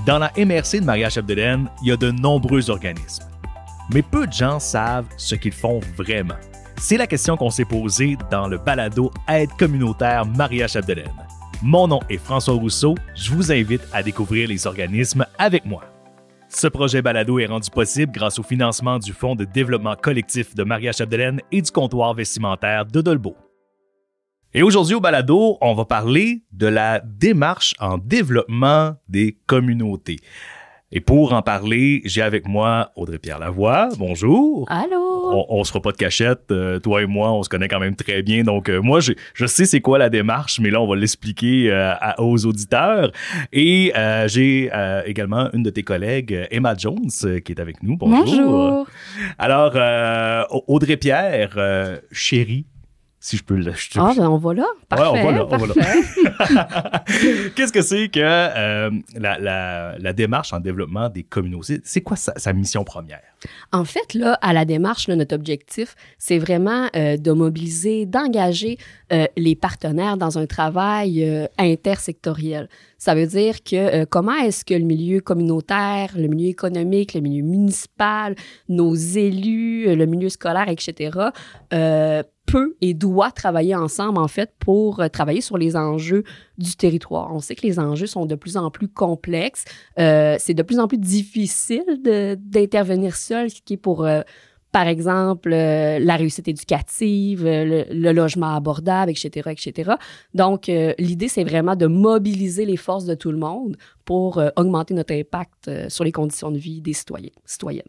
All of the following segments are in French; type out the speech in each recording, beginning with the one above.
Dans la MRC de Maria-Chapdelaine, il y a de nombreux organismes. Mais peu de gens savent ce qu'ils font vraiment. C'est la question qu'on s'est posée dans le balado Aide communautaire Maria-Chapdelaine. Mon nom est François Rousseau, je vous invite à découvrir les organismes avec moi. Ce projet balado est rendu possible grâce au financement du Fonds de développement collectif de Maria-Chapdelaine et du comptoir vestimentaire de Dolbeau. Et aujourd'hui au balado, on va parler de la démarche en développement des communautés. Et pour en parler, j'ai avec moi Audrey-Pierre Lavoie. Bonjour. Allô. On se fera pas de cachette. Toi et moi, on se connaît quand même très bien. Donc, moi, je sais c'est quoi la démarche, mais là, on va l'expliquer aux auditeurs. Et j'ai également une de tes collègues, Emma Jones, qui est avec nous. Bonjour. Bonjour. Alors, Audrey-Pierre, chérie, si je peux le... On va là. Parfait. Ouais, on va là. Parfait. Qu'est-ce que c'est que la démarche en développement des communautés? C'est quoi sa mission première? En fait, là, à la démarche, là, notre objectif, c'est vraiment de mobiliser, d'engager les partenaires dans un travail intersectoriel. Ça veut dire que comment est-ce que le milieu communautaire, le milieu économique, le milieu municipal, nos élus, le milieu scolaire, etc., peut et doit travailler ensemble, en fait, pour travailler sur les enjeux du territoire. On sait que les enjeux sont de plus en plus complexes. C'est de plus en plus difficile d'intervenir seul, ce qui est pour, par exemple, la réussite éducative, le logement abordable, etc., etc. Donc, l'idée, c'est vraiment de mobiliser les forces de tout le monde pour augmenter notre impact sur les conditions de vie des citoyennes.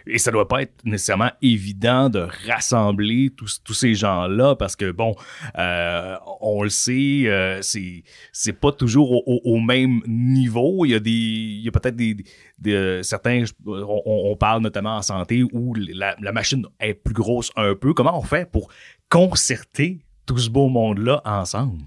Et ça doit pas être nécessairement évident de rassembler tous ces gens-là parce que, bon, on le sait, c'est pas toujours au même niveau. Il y a peut-être certains, on parle notamment en santé où la machine est plus grosse un peu. Comment on fait pour concerter tout ce beau monde-là ensemble?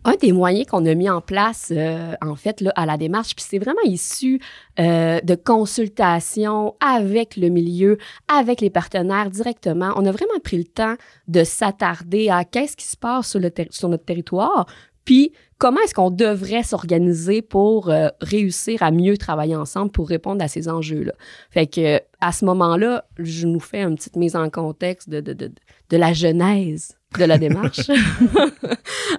Un des moyens qu'on a mis en place, en fait, là, à la démarche, puis c'est vraiment issu de consultations avec le milieu, avec les partenaires directement. On a vraiment pris le temps de s'attarder à qu'est-ce qui se passe sur notre territoire, puis comment est-ce qu'on devrait s'organiser pour réussir à mieux travailler ensemble pour répondre à ces enjeux-là. Fait que à ce moment-là, je nous fais une petite mise en contexte de la genèse de la démarche.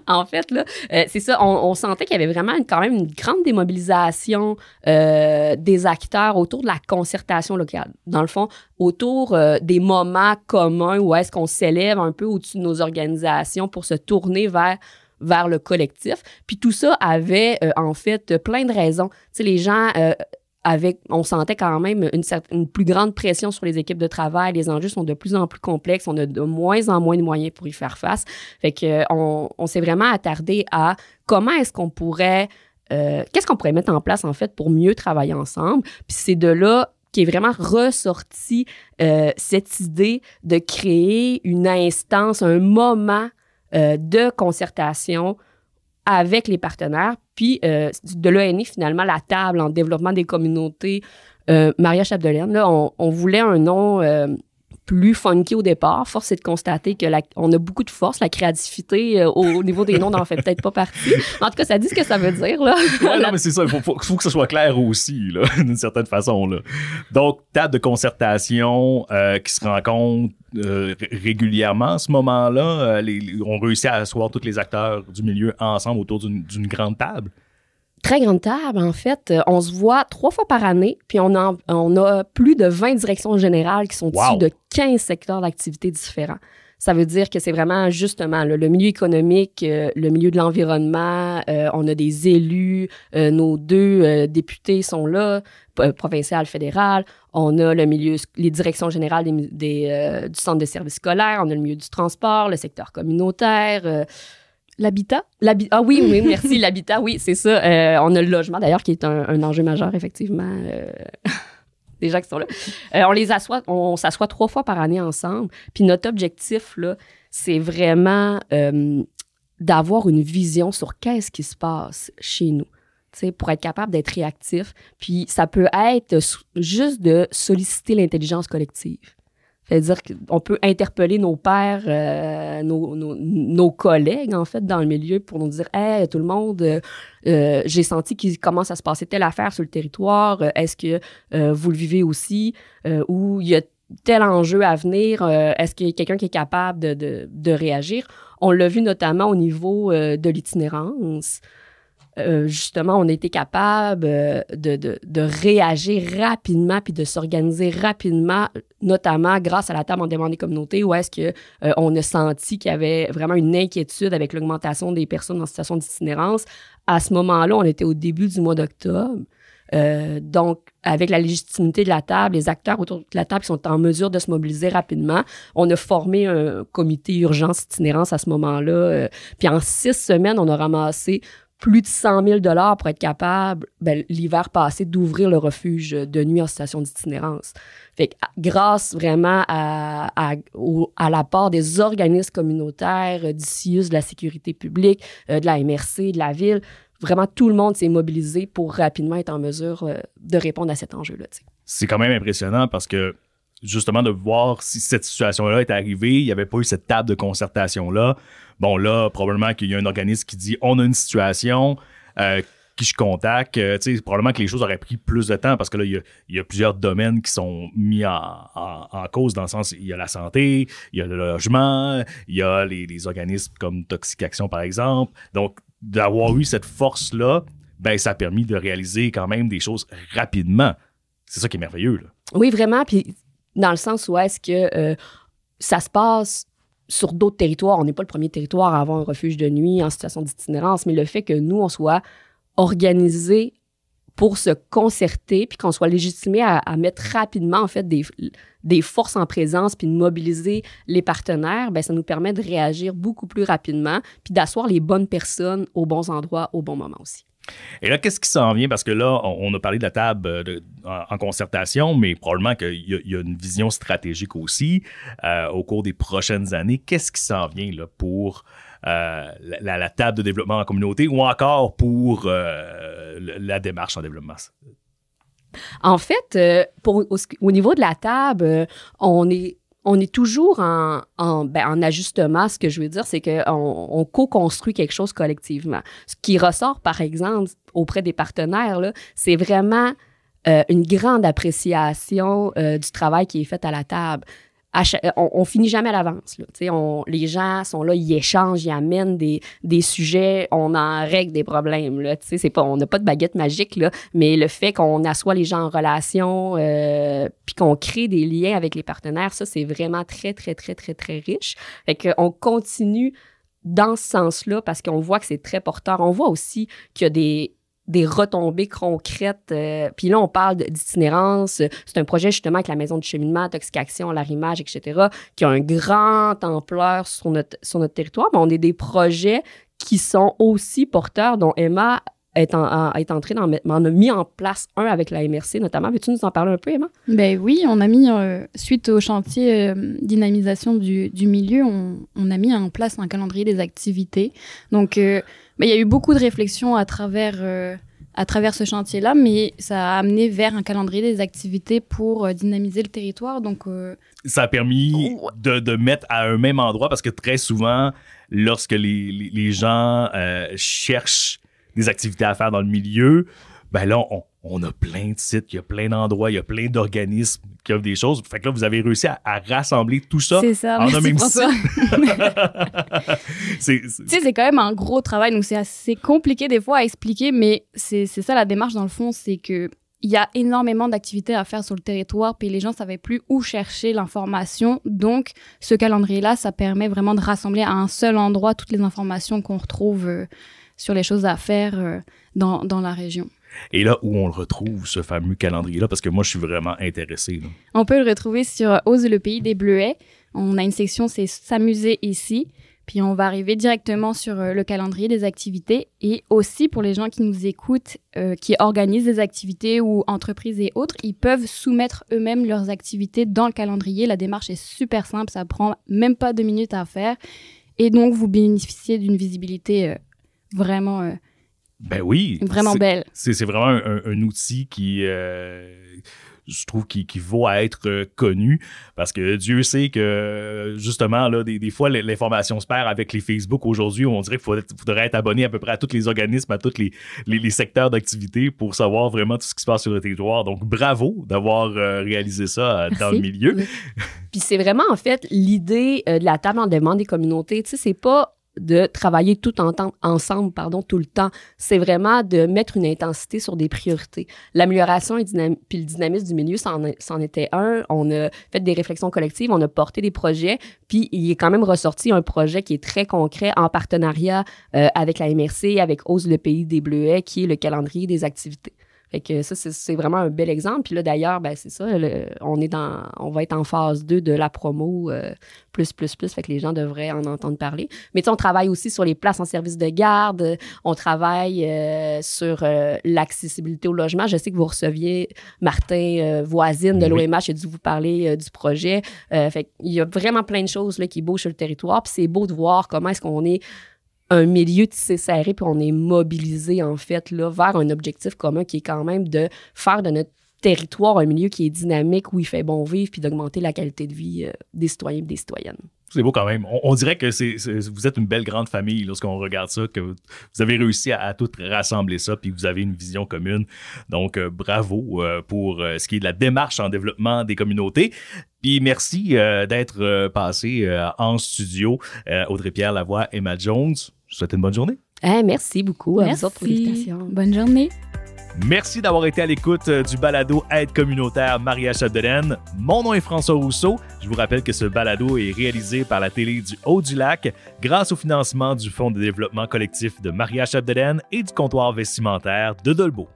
En fait, là, c'est ça, on sentait qu'il y avait vraiment quand même une grande démobilisation des acteurs autour de la concertation locale. Dans le fond, autour des moments communs où est-ce qu'on s'élève un peu au-dessus de nos organisations pour se tourner vers le collectif. Puis tout ça avait, en fait, plein de raisons. Tu sais, les gens... on sentait quand même une plus grande pression sur les équipes de travail. Les enjeux sont de plus en plus complexes. On a de moins en moins de moyens pour y faire face. Fait que on s'est vraiment attardé à comment est-ce qu'on pourrait... qu'est-ce qu'on pourrait mettre en place, en fait, pour mieux travailler ensemble. Puis c'est de là qu'est vraiment ressortie cette idée de créer une instance, un moment de concertation avec les partenaires. Puis, de là est née finalement la table en développement des communautés Maria-Chapdelaine. Là, on voulait un nom plus funky au départ. Force est de constater qu'on a beaucoup de force. La créativité, au niveau des noms, n'en fait peut-être pas partie. En tout cas, ça dit ce que ça veut dire, là. Ouais, non, mais c'est ça. Il faut que ce soit clair aussi, là, d'une certaine façon, là. Donc, table de concertation qui se rencontre régulièrement à ce moment-là. On réussit à asseoir tous les acteurs du milieu ensemble autour d'une grande table. Très grande table, en fait. On se voit 3 fois par année, puis on a plus de 20 directions générales qui sont issues de 15 secteurs d'activité différents. Ça veut dire que c'est vraiment, justement, le milieu économique, le milieu de l'environnement, on a des élus, nos 2 députés sont là, provincial, fédéral, on a le milieu, les directions générales du centre de services scolaires, on a le milieu du transport, le secteur communautaire, l'habitat? Ah oui, merci, l'habitat, oui, c'est ça. On a le logement, d'ailleurs, qui est un enjeu majeur, effectivement. Des gens qui sont là. On s'assoit 3 fois par année ensemble. Puis notre objectif, là, c'est vraiment d'avoir une vision sur qu'est-ce qui se passe chez nous. Pour être capable d'être réactif. Puis ça peut être juste de solliciter l'intelligence collective. C'est-à-dire qu'on peut interpeller nos pairs, nos collègues, en fait, dans le milieu pour nous dire « Hey, tout le monde, j'ai senti qu'il commence à se passer telle affaire sur le territoire. Est-ce que vous le vivez aussi? Ou il y a tel enjeu à venir? Est-ce qu'il y a quelqu'un qui est capable de réagir? » On l'a vu notamment au niveau de l'itinérance. Justement, on a été capable de réagir rapidement puis de s'organiser rapidement, notamment grâce à la table en demande des communautés, où est-ce que on a senti qu'il y avait vraiment une inquiétude avec l'augmentation des personnes en situation d'itinérance. À ce moment-là, on était au début du mois d'octobre. Donc, avec la légitimité de la table, les acteurs autour de la table qui sont en mesure de se mobiliser rapidement, on a formé un comité urgence itinérance à ce moment-là. Puis en 6 semaines, on a ramassé plus de 100 000 $ pour être capable, l'hiver passé, d'ouvrir le refuge de nuit en situation d'itinérance. Fait que grâce vraiment à l'apport des organismes communautaires, du CIUS, de la sécurité publique, de la MRC, de la ville, vraiment tout le monde s'est mobilisé pour rapidement être en mesure de répondre à cet enjeu-là. T'sais. C'est quand même impressionnant parce que justement de voir si cette situation-là est arrivée, il n'y avait pas eu cette table de concertation-là. Bon, là, probablement qu'il y a un organisme qui dit « on a une situation, qui je contacte ». Probablement que les choses auraient pris plus de temps parce que là, il y a plusieurs domaines qui sont mis en cause dans le sens, il y a la santé, il y a le logement, il y a les organismes comme Toxic-Action, par exemple. Donc, d'avoir eu cette force-là, ça a permis de réaliser quand même des choses rapidement. C'est ça qui est merveilleux, là. Oui, vraiment. Puis, dans le sens où est-ce que ça se passe sur d'autres territoires. On n'est pas le premier territoire à avoir un refuge de nuit en situation d'itinérance, mais le fait que nous, on soit organisés pour se concerter puis qu'on soit légitimé à mettre rapidement, en fait, des forces en présence puis de mobiliser les partenaires, ça nous permet de réagir beaucoup plus rapidement puis d'asseoir les bonnes personnes aux bons endroits au bon moment aussi. Et là, qu'est-ce qui s'en vient? Parce que là, on a parlé de la table en concertation, mais probablement qu'il y a une vision stratégique aussi au cours des prochaines années. Qu'est-ce qui s'en vient là, pour la table de développement en communauté ou encore pour la démarche en développement? En fait, au niveau de la table, on est toujours en ajustement. Ce que je veux dire, c'est qu'on co-construit quelque chose collectivement. Ce qui ressort, par exemple, auprès des partenaires, là, c'est vraiment une grande appréciation du travail qui est fait à la table. On finit jamais à l'avance. Là. Les gens sont là, ils échangent, ils amènent des sujets, on en règle des problèmes. Là. On n'a pas de baguette magique, là, mais le fait qu'on assoit les gens en relation puis qu'on crée des liens avec les partenaires, ça, c'est vraiment très, très, très, très, très riche. Fait qu'on continue dans ce sens-là parce qu'on voit que c'est très porteur. On voit aussi qu'il y a des retombées concrètes. Puis là, on parle d'itinérance. C'est un projet justement avec la Maison du cheminement, Toxic-Action, l'Arrimage, etc., qui a une grande ampleur sur notre territoire. Mais on a des projets qui sont aussi porteurs, dont Emma est entrée on a mis en place un avec la MRC notamment. Veux-tu nous en parler un peu, Emma? Ben oui, on a mis, suite au chantier dynamisation du milieu, on a mis en place un calendrier des activités. Donc, il y a eu beaucoup de réflexions à travers ce chantier-là, mais ça a amené vers un calendrier des activités pour dynamiser le territoire. Donc, ça a permis de mettre à un même endroit parce que très souvent, lorsque les gens cherchent des activités à faire dans le milieu, là, on a plein de sites, il y a plein d'endroits, il y a plein d'organismes qui offrent des choses. Fait que là, vous avez réussi à rassembler tout ça, en un même site. C'est quand même un gros travail, donc c'est assez compliqué des fois à expliquer, mais c'est ça la démarche dans le fond, c'est que il y a énormément d'activités à faire sur le territoire, puis les gens ne savaient plus où chercher l'information. Donc, ce calendrier-là, ça permet vraiment de rassembler à un seul endroit toutes les informations qu'on retrouve sur les choses à faire dans la région. Et là, où on le retrouve, ce fameux calendrier-là? Parce que moi, je suis vraiment intéressé. Là. On peut le retrouver sur Ose le pays des Bleuets. On a une section, c'est S'amuser ici. Puis on va arriver directement sur le calendrier des activités. Et aussi, pour les gens qui nous écoutent, qui organisent des activités ou entreprises et autres, ils peuvent soumettre eux-mêmes leurs activités dans le calendrier. La démarche est super simple, ça prend même pas 2 minutes à faire. Et donc, vous bénéficiez d'une visibilité vraiment... oui. Vraiment belle. C'est vraiment un outil qui... je trouve qu'il vaut à être connu parce que Dieu sait que justement là des fois l'information se perd avec les Facebook aujourd'hui. On dirait qu'il faudrait être abonné à peu près à tous les organismes, à tous les secteurs d'activité pour savoir vraiment tout ce qui se passe sur le territoire. Donc bravo d'avoir réalisé ça dans le milieu. Oui. Puis c'est vraiment en fait l'idée de la table en demande des communautés. Tu sais, c'est pas de travailler tout ensemble tout le temps. C'est vraiment de mettre une intensité sur des priorités. L'amélioration puis le dynamisme du milieu, c'en était un. On a fait des réflexions collectives, on a porté des projets, puis il est quand même ressorti un projet qui est très concret en partenariat avec la MRC, avec Ose le pays des Bleuets, qui est le calendrier des activités. Fait que ça, c'est vraiment un bel exemple. Puis là, d'ailleurs, ben c'est ça, on va être en phase 2 de la promo plus. Fait que les gens devraient en entendre parler. Mais tu sais, on travaille aussi sur les places en service de garde. On travaille sur l'accessibilité au logement. Je sais que vous receviez Martin Voisine de l'OMH, il a dû vous parler du projet. Fait qu'il y a vraiment plein de choses là, qui bougent sur le territoire. Puis c'est beau de voir comment est-ce qu'on est un milieu tissé serré, puis on est mobilisé, en fait, là, vers un objectif commun qui est quand même de faire de notre territoire un milieu qui est dynamique, où il fait bon vivre, puis d'augmenter la qualité de vie des citoyens et des citoyennes. C'est beau quand même. On dirait que vous êtes une belle grande famille lorsqu'on regarde ça, que vous avez réussi à tout rassembler ça, puis vous avez une vision commune. Donc, bravo pour ce qui est de la démarche en développement des communautés. Puis merci d'être passé en studio. Audrey-Pierre Lavoie, Emma Jones, je vous souhaite une bonne journée. Merci beaucoup à vous autres pour l'invitation. Bonne journée. Merci d'avoir été à l'écoute du balado Aide communautaire Maria-Chapdelaine. Mon nom est François Rousseau. Je vous rappelle que ce balado est réalisé par la télé du Haut-du-Lac grâce au financement du Fonds de développement collectif de Maria-Chapdelaine et du comptoir vestimentaire de Dolbeau.